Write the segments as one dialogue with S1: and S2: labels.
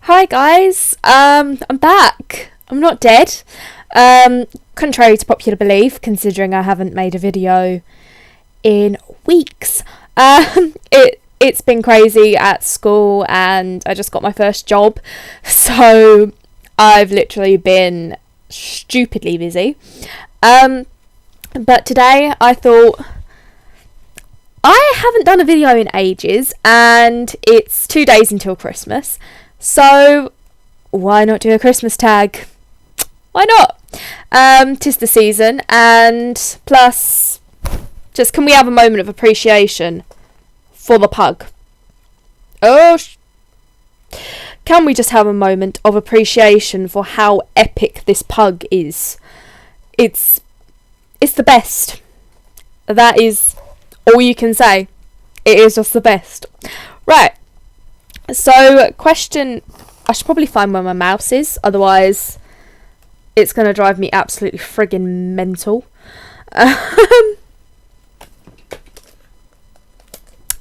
S1: Hi guys, I'm back. I'm not dead. Contrary to popular belief, considering I haven't made a video in weeks. It's been crazy at school and I just got my first job, so I've literally been stupidly busy. But today I thought, I haven't done a video in ages and it's 2 days until Christmas. So why not do a Christmas tag? Why not? 'Tis the season, and plus, just can we have a moment of appreciation for the pug? Can we just have a moment of appreciation for how epic this pug is? It's the best. That is all you can say. It is just the best. Right. So, I should probably find where my mouse is, otherwise it's going to drive me absolutely friggin' mental.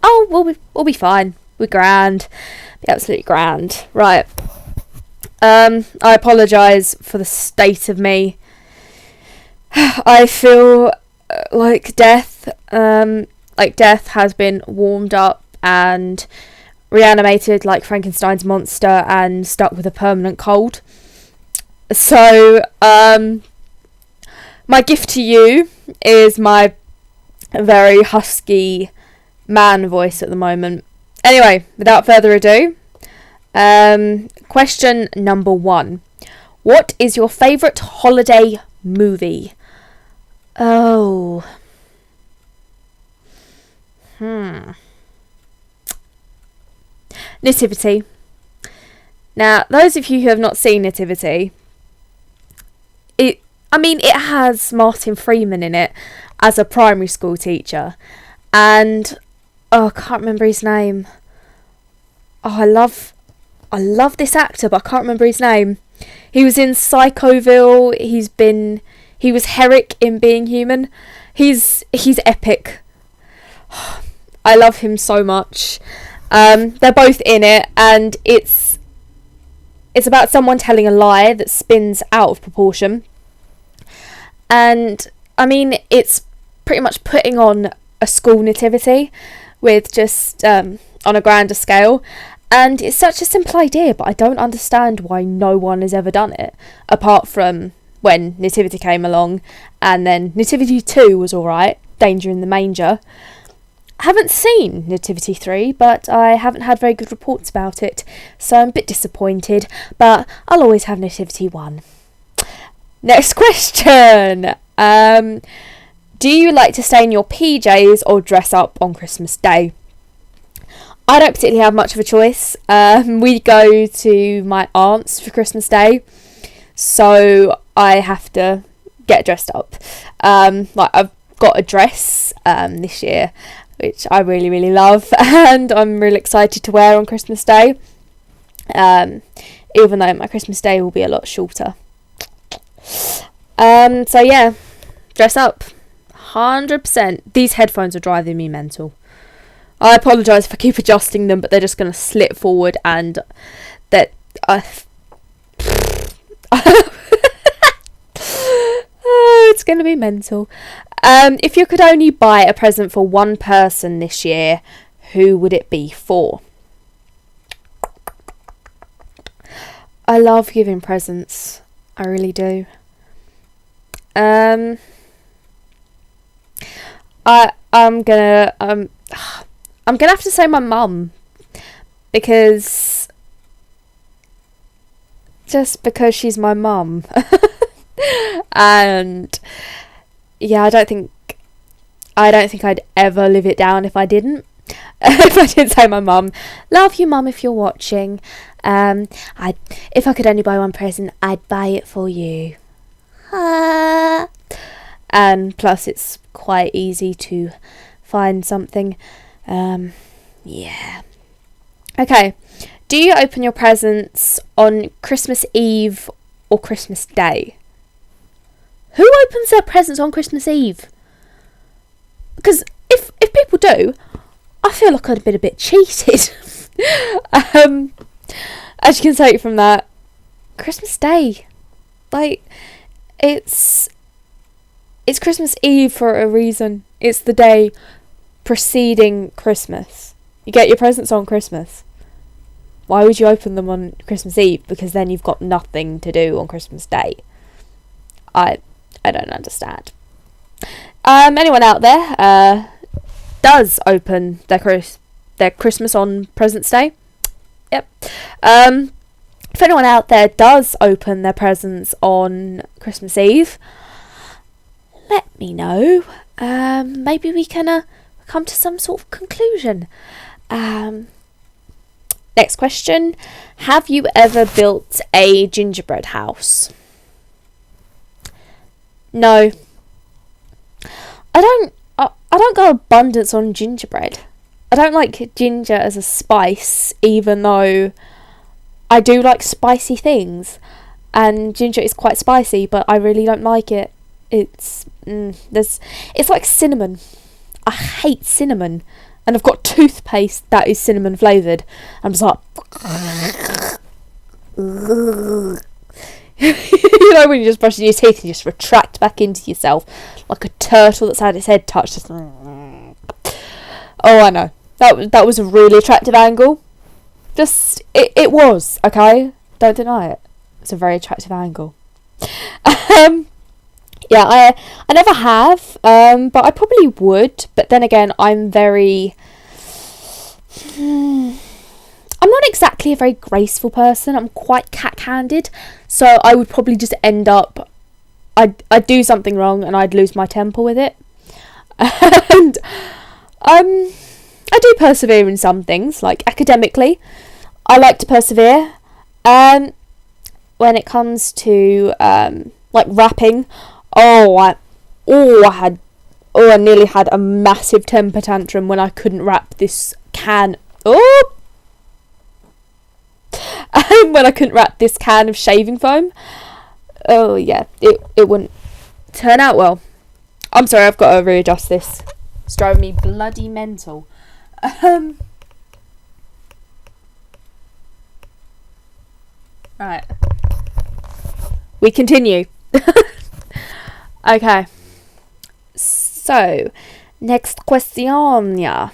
S1: We'll be fine. We're grand. Be absolutely grand. Right. I apologise for the state of me. I feel like death has been warmed up and reanimated like Frankenstein's monster and stuck with a permanent cold. So, my gift to you is my very husky man voice at the moment. Anyway, without further ado, question number 1. What is your favourite holiday movie? Nativity. Now, those of you who have not seen Nativity, it has Martin Freeman in it as a primary school teacher, and I can't remember his name. I love this actor, but I can't remember his name. He was in Psychoville. He was Herrick in Being Human. He's epic. I love him so much. They're both in it, and it's about someone telling a lie that spins out of proportion. And it's pretty much putting on a school nativity with just on a grander scale. And it's such a simple idea, but I don't understand why no one has ever done it, apart from when Nativity came along, and then Nativity 2 was alright, Danger in the Manger. I haven't seen Nativity 3, but I haven't had very good reports about it, so I'm a bit disappointed, but I'll always have Nativity 1. Next question. Do you like to stay in your PJs or dress up on Christmas Day? I don't particularly have much of a choice. We go to my aunt's for Christmas Day, so I have to get dressed up. I've got a dress this year, which I really, really love, and I'm really excited to wear on Christmas Day, even though my Christmas Day will be a lot shorter. So yeah, dress up, 100%. These headphones are driving me mental. I apologise if I keep adjusting them, but they're just going to slip forward, and that it's going to be mental. If you could only buy a present for one person this year, who would it be for? I love giving presents. I really do. I'm gonna have to say my mum, because she's my mum. And yeah, I don't think I'd ever live it down if I didn't. If I didn't say my mum. Love you, mum, if you're watching. If I could only buy one present, I'd buy it for you. And plus, it's quite easy to find something. Yeah. Okay. Do you open your presents on Christmas Eve or Christmas Day? Who opens their presents on Christmas Eve? Because if people do, I feel like I'd have been a bit cheated. as you can take from that, Christmas Day, like, it's Christmas Eve for a reason. It's the day preceding Christmas. You get your presents on Christmas. Why would you open them on Christmas Eve? Because then you've got nothing to do on Christmas Day. I don't understand. Anyone out there does open their Christmas on Presents Day? Yep. If anyone out there does open their presents on Christmas Eve, let me know. Maybe we can come to some sort of conclusion. Next question. Have you ever built a gingerbread house? No. I don't go abundance on gingerbread. I don't like ginger as a spice, even though I do like spicy things. And ginger is quite spicy, but I really don't like it. It's like cinnamon. I hate cinnamon. And I've got toothpaste that is cinnamon flavoured. I'm just like... You know when you're just brushing your teeth and you just retract back into yourself like a turtle that's had its head touched. Just... Oh, I know. That was a really attractive angle. Just... It was, okay? Don't deny it. It's a very attractive angle. Yeah, I never have, but I probably would. But then again, I'm not exactly a very graceful person. I'm quite cack-handed, so I would probably just end up, I'd do something wrong and I'd lose my temper with it. And I do persevere in some things, like academically. I like to persevere. When it comes to like rapping. I nearly had a massive temper tantrum when I couldn't wrap this can. When I couldn't wrap this can of shaving foam. Oh yeah, it wouldn't turn out well. I'm sorry, I've got to readjust this. It's driving me bloody mental. Right. We continue. Okay. So, next question. Yeah.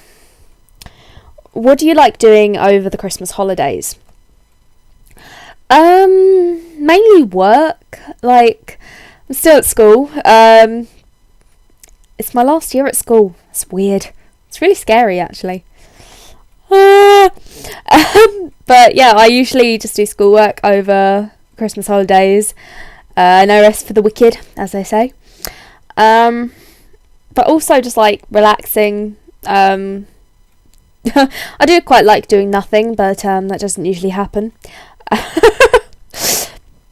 S1: What do you like doing over the Christmas holidays? Mainly work. Like, I'm still at school. It's my last year at school. It's weird. It's really scary, actually. But yeah, I usually just do schoolwork over Christmas holidays. No rest for the wicked, as they say. But also just like relaxing. I do quite like doing nothing, but that doesn't usually happen.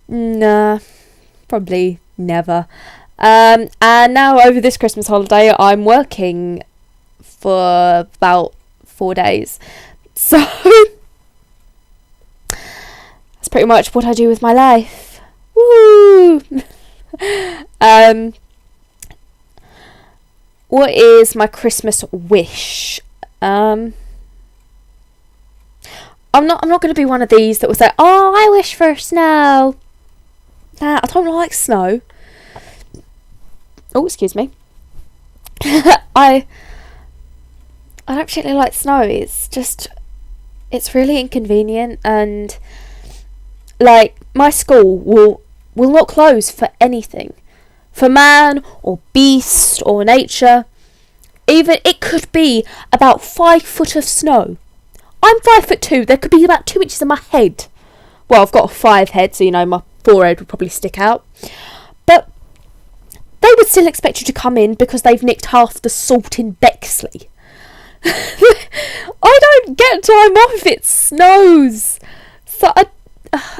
S1: Nah, probably never. And now over this Christmas holiday, I'm working for about 4 days. So that's pretty much what I do with my life. Woo! What is my Christmas wish? I'm not going to be one of these that will say, "Oh, I wish for snow." Nah, I don't like snow. Oh, excuse me. I don't particularly like snow. It's really inconvenient, and like my school will not close for anything. For man or beast or nature. Even it could be about 5 foot of snow. I'm 5'2". There could be about 2 inches of my head. Well, I've got a 5 head, so my forehead would probably stick out. But they would still expect you to come in because they've nicked half the salt in Bexley. I don't get time off if it snows.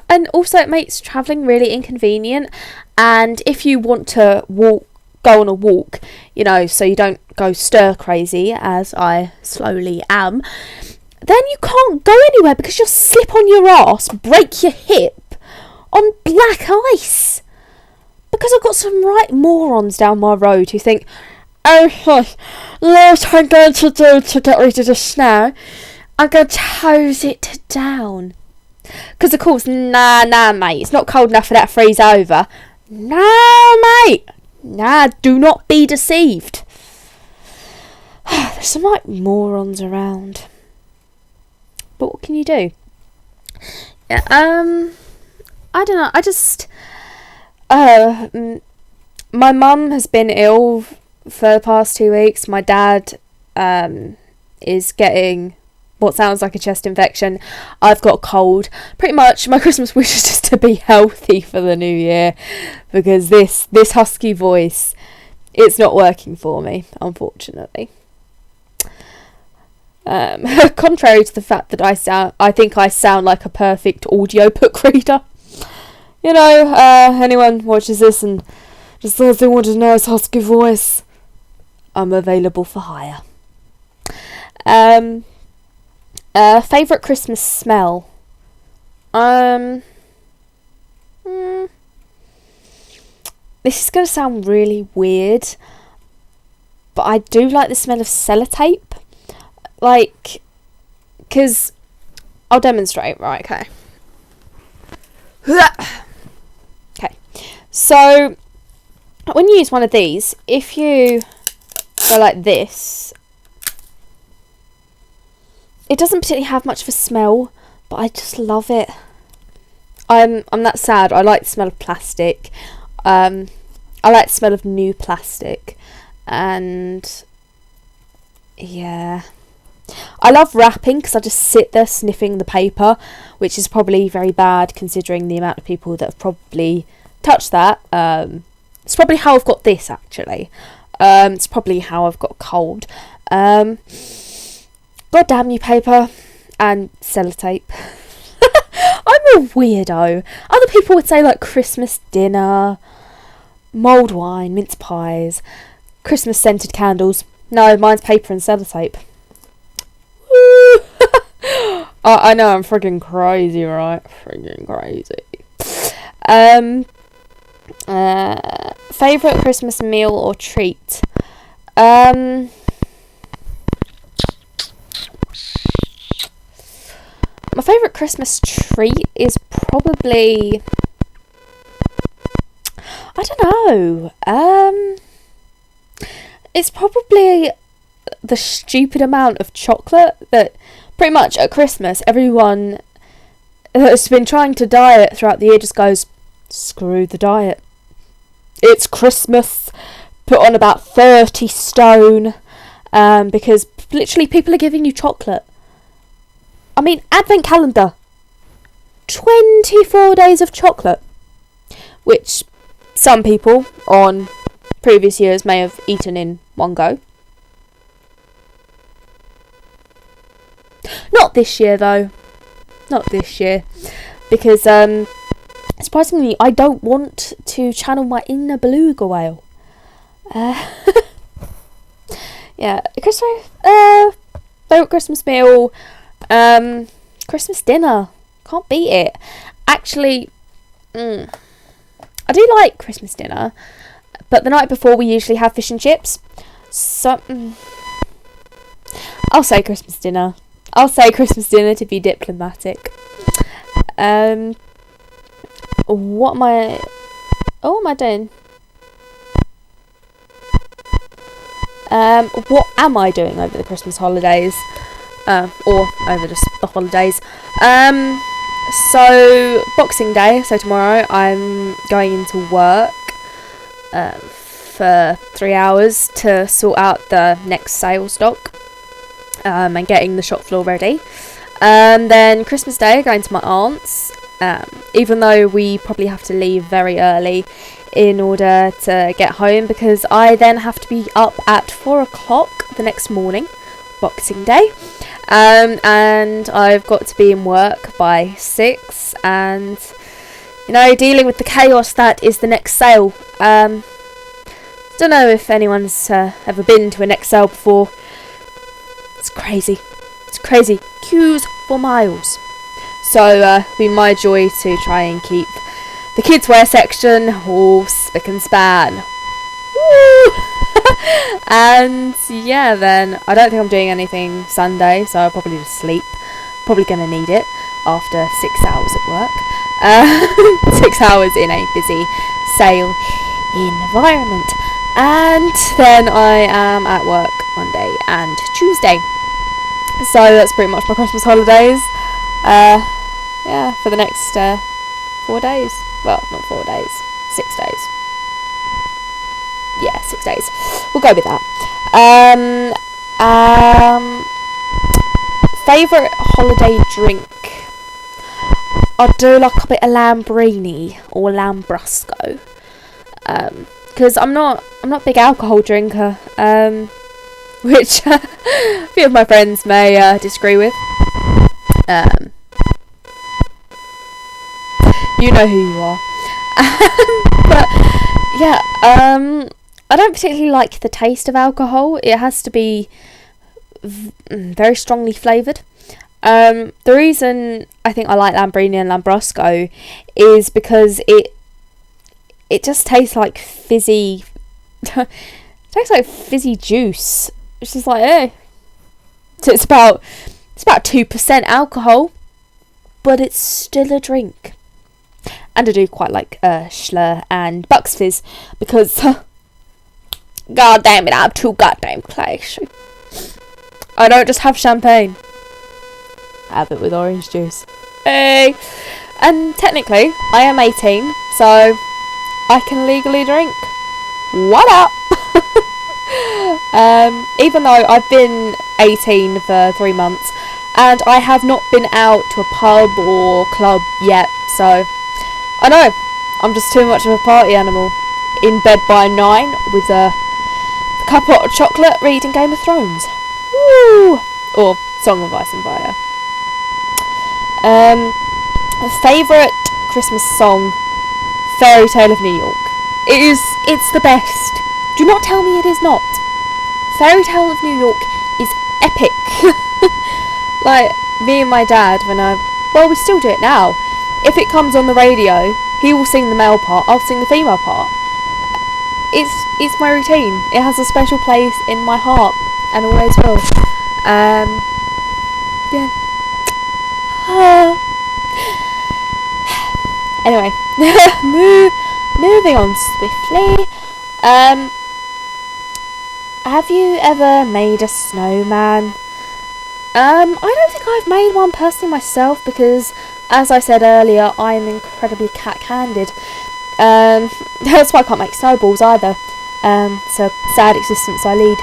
S1: And also it makes travelling really inconvenient. And if you want to go on a walk, so you don't go stir crazy, as I slowly am, then you can't go anywhere because you'll slip on your ass, break your hip on black ice. Because I've got some right morons down my road who think, "Oh, what I'm going to do to get rid of the snow, I'm going to hose it down." Because of course, nah, mate, it's not cold enough for that to freeze over. Nah, mate. Nah, do not be deceived. There's some like morons around. But what can you do? Yeah, I don't know. I just my mum has been ill for the past 2 weeks. My dad is getting what sounds like a chest infection. I've got a cold. Pretty much my Christmas wish is just to be healthy for the new year, because this husky voice, it's not working for me, unfortunately. Contrary to the fact that I think I sound like a perfect audiobook reader. You know, anyone watches this and just says they want a nice husky voice, I'm available for hire. Favourite Christmas smell? This is going to sound really weird, but I do like the smell of sellotape. Like, because I'll demonstrate, right, okay. Okay, so when you use one of these, if you go like this, it doesn't particularly have much of a smell, but I just love it. I'm that sad. I like the smell of plastic. I like the smell of new plastic, and yeah. I love wrapping because I just sit there sniffing the paper, which is probably very bad considering the amount of people that have probably touched that. It's probably how I've got this, actually. It's probably how I've got a cold. God damn you, paper and sellotape. I'm a weirdo. Other people would say like Christmas dinner, mulled wine, mince pies, Christmas scented candles. No, mine's paper and sellotape. I know, I'm friggin' crazy, right? Friggin' crazy. Favourite Christmas meal or treat? My favourite Christmas treat is probably, I don't know. It's probably the stupid amount of chocolate that pretty much at Christmas everyone that's been trying to diet throughout the year just goes, screw the diet. It's Christmas. Put on about 30 stone, because literally people are giving you chocolate. I mean, advent calendar, 24 days of chocolate, which some people on previous years may have eaten in one go. Not this year though. Not this year. Because surprisingly I don't want to channel my inner beluga whale. Yeah, favourite Christmas meal, Christmas dinner. Can't beat it. Actually, I do like Christmas dinner, but the night before we usually have fish and chips. So I'll say Christmas dinner. I'll say Christmas dinner to be diplomatic. What am I doing? What am I doing over the Christmas holidays? Or over the holidays? So Boxing Day, so tomorrow, I'm going into work for 3 hours to sort out the next sale stock. And getting the shop floor ready. Then Christmas Day, going to my aunt's. Even though we probably have to leave very early in order to get home, because I then have to be up at 4 o'clock the next morning, Boxing Day. And I've got to be in work by 6, and you know, dealing with the chaos that is the next sale. Don't know if anyone's ever been to a next sale before. It's crazy. It's crazy. Queues for miles. So it'll be my joy to try and keep the kids' wear section all spick and span. Woo! And yeah, then I don't think I'm doing anything Sunday, so I'll probably just sleep. Probably gonna need it. after 6 hours at work. 6 hours in a busy sale environment. And then I am at work Monday and Tuesday. So that's pretty much my Christmas holidays. Yeah, for the next 4 days. Well, not 4 days, 6 days. Yeah, 6 days. We'll go with that. Favourite holiday drink? I do like a bit of Lambrini or Lambrusco. Because I'm not a big alcohol drinker. Which a few of my friends may disagree with. You know who you are. But yeah, I don't particularly like the taste of alcohol. It has to be very strongly flavoured. The reason I think I like Lambrini and Lambrusco is because it just tastes like fizzy. Tastes like fizzy juice. It's just like, eh. So it's about 2% alcohol, but it's still a drink. And I do quite like Schler and Bucks Fizz because, god damn it, I'm too goddamn classy. I don't just have champagne. I have it with orange juice. Hey! And technically, I am 18, so I can legally drink. What up? Even though I've been 18 for 3 months and I have not been out to a pub or club yet, so I know I'm just too much of a party animal. In bed by 9 with a cup of hot chocolate, reading Game of Thrones. Woo! Or Song of Ice and Fire. Favourite Christmas song? Fairy Tale of New York. It's the best. Do not tell me it is not. Fairy Tale of New York is epic. Like, me and my dad, we still do it now. If it comes on the radio, he will sing the male part, I'll sing the female part. It's my routine. It has a special place in my heart, and always will. Yeah. Anyway, moving on swiftly. Have you ever made a snowman? I don't think I've made one personally myself because, as I said earlier, I'm incredibly cat-handed. That's why I can't make snowballs either. It's a sad existence I lead.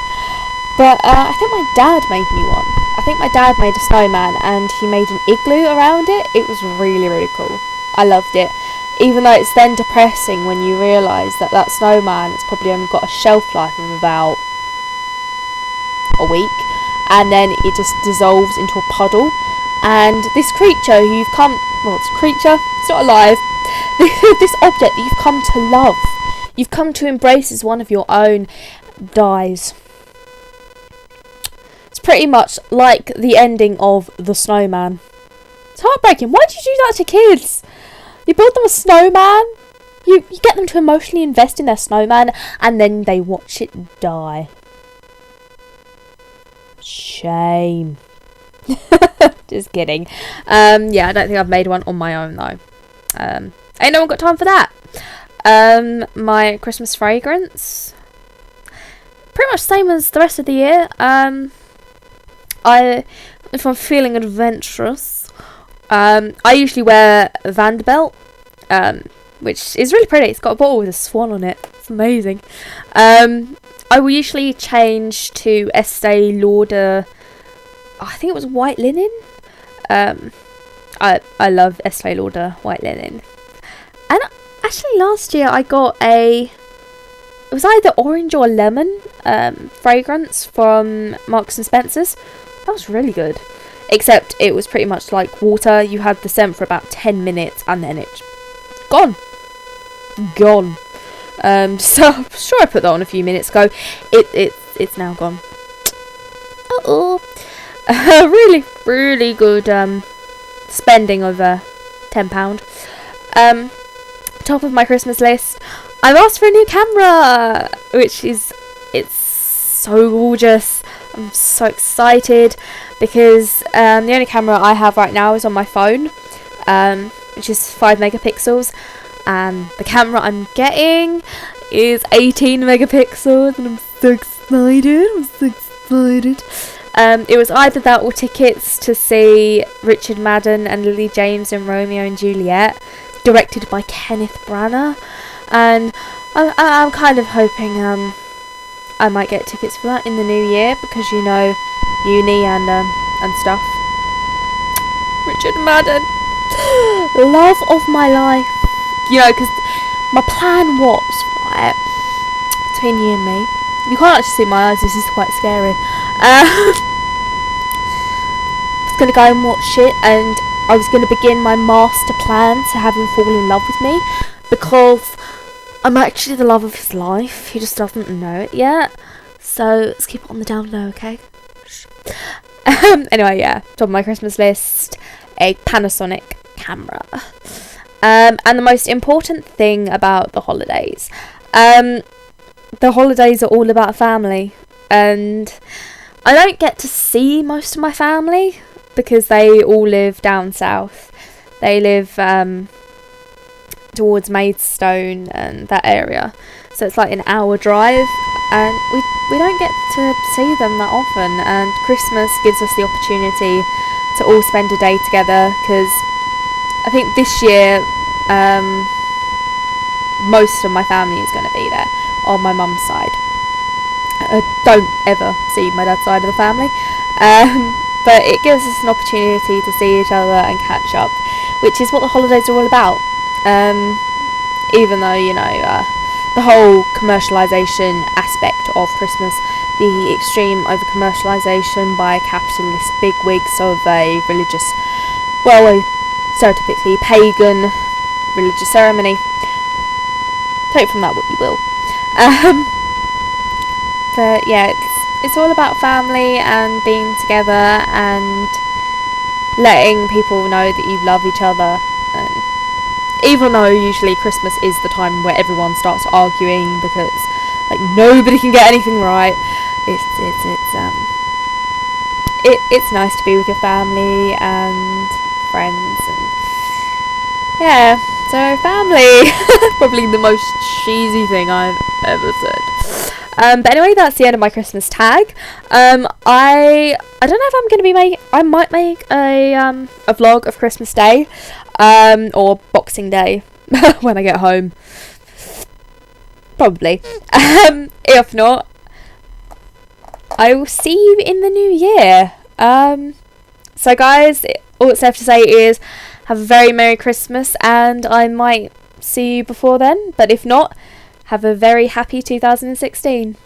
S1: But I think my dad made me one. I think my dad made a snowman and he made an igloo around it. It was really, really cool. I loved it. Even though it's then depressing when you realise that snowman has probably only got a shelf life of about a week, and then it just dissolves into a puddle, and this creature it's not alive, this object that you've come to love, you've come to embrace as one of your own, dies. It's pretty much like the ending of The Snowman. It's heartbreaking. Why do you do that to kids? You build them a snowman, you get them to emotionally invest in their snowman, and then they watch it die. Shame. Just kidding. Yeah, I don't think I've made one on my own though. Ain't no one got time for that. My Christmas fragrance, pretty much same as the rest of the year. If I'm feeling adventurous, I usually wear Vanderbilt, which is really pretty. It's got a bottle with a swan on it. It's amazing. I will usually change to Estee Lauder. I think it was white linen. I love Estee Lauder white linen. And actually last year I got it was either orange or lemon fragrance from Marks and Spencer's. That was really good. Except it was pretty much like water. You had the scent for about 10 minutes and then it's gone. So I'm sure I put that on a few minutes ago. It's now gone. Really, really good spending of £10. Top of my Christmas list, I've asked for a new camera, it's so gorgeous. I'm so excited. because the only camera I have right now is on my phone, which is 5 megapixels, and the camera I'm getting is 18 megapixels, and I'm so excited. It was either that or tickets to see Richard Madden and Lily James in Romeo and Juliet, directed by Kenneth Branagh, and I'm kind of hoping I might get tickets for that in the new year, because uni and stuff. Richard Madden, love of my life, because my plan was, right, between you and me, you can't actually see my eyes, this is quite scary. I was going to go and watch it, and I was going to begin my master plan to have him fall in love with me, because I'm actually the love of his life. He just doesn't know it yet. So let's keep it on the down low, okay? Anyway, yeah, top of my Christmas list, a Panasonic camera. And the most important thing about the holidays are all about family, and I don't get to see most of my family because they all live down south. They live towards Maidstone and that area, so it's like an hour drive, and we don't get to see them that often, and Christmas gives us the opportunity to all spend a day together, because I think this year most of my family is going to be there on my mum's side. I don't ever see my dad's side of the family, but it gives us an opportunity to see each other and catch up, which is what the holidays are all about. Even though the whole commercialisation aspect of Christmas, the extreme over commercialisation by capitalist bigwigs of a religious, a stereotypically pagan religious ceremony, take from that what you will. But yeah, it's all about family and being together and letting people know that you love each other. And even though usually Christmas is the time where everyone starts arguing because nobody can get anything right, it's nice to be with your family and friends, and yeah. So family, probably the most cheesy thing I've ever said. But anyway, that's the end of my Christmas tag. I don't know if I'm going to be I might make a vlog of Christmas Day, or Boxing Day when I get home. Probably. If not, I will see you in the new year. So guys, all it's left to say is have a very Merry Christmas, and I might see you before then, but if not, have a very happy 2016.